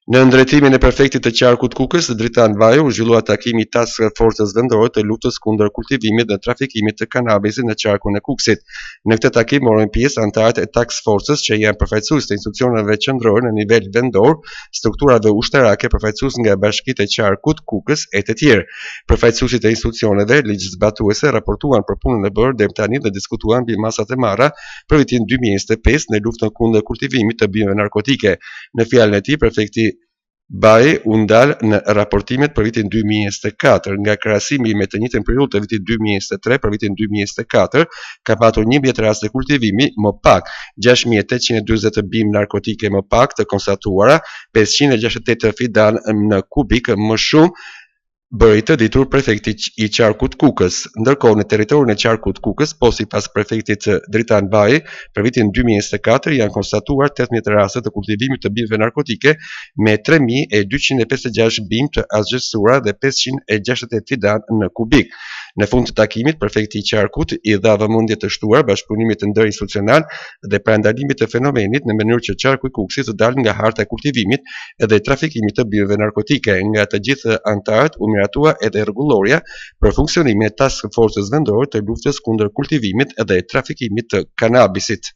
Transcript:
Në ndërtimin e prefektit të qarkut Kukës, Dritan Vaj, u zhvillua takimi i Task Forces vendore të luftës kundër kultivimit dhe trafikimit të kanabisit në qarkun e Kukësit. Në këtë takim morën pjesë anëtarët e Task Forces që janë përfaqësues të institucioneve qendrore në nivel vendor, strukturave ushtarake, përfaqësues nga bashkitë e qarkut Kukës e të tjerë. Përfaqësuesit e institucioneve ligjzbatuese raportuan për punën e bërë deri tani dhe diskutuan mbi masat e marra për vitin 2025 në luftën kundër kultivimit të bimëve narkotike. Në fjalën e tij, prefekti Bai u ndal në raportimet për vitin 2024, nga krahasimi me të njëjtën periudhë të vitit 2023 për vitin 2024, ka patur 11 raste kultivimi më pak, 6840 bimë narkotike më pak të konstatuara, 568 fidan në kubik më shumë, bëri të ditur prefekti i qarkut Kukës. Ndërkohë në territorin e qarkut Kukës, po sipas prefektit Dritan Bai, për vitin 2024 janë konstatuar 18 raste të kultivimit të bimëve narkotike me 3256 bimë të asgjësuara dhe 568 fidan në kubik. Në fund të takimit, prefekti i qarkut i dha vëmendje të shtuar bashkëpunimit të ndërinstitucional dhe parandalimit të fenomenit në mënyrë që qarku i Kukësit të dalë nga harta e kultivimit dhe trafikimit të bimëve narkotike. Nga të gjithë anëtarët u miratua edhe rregulloria për funksionimin e Task Forces vendore të luftës kundër kultivimit dhe trafikimit të kanabisit.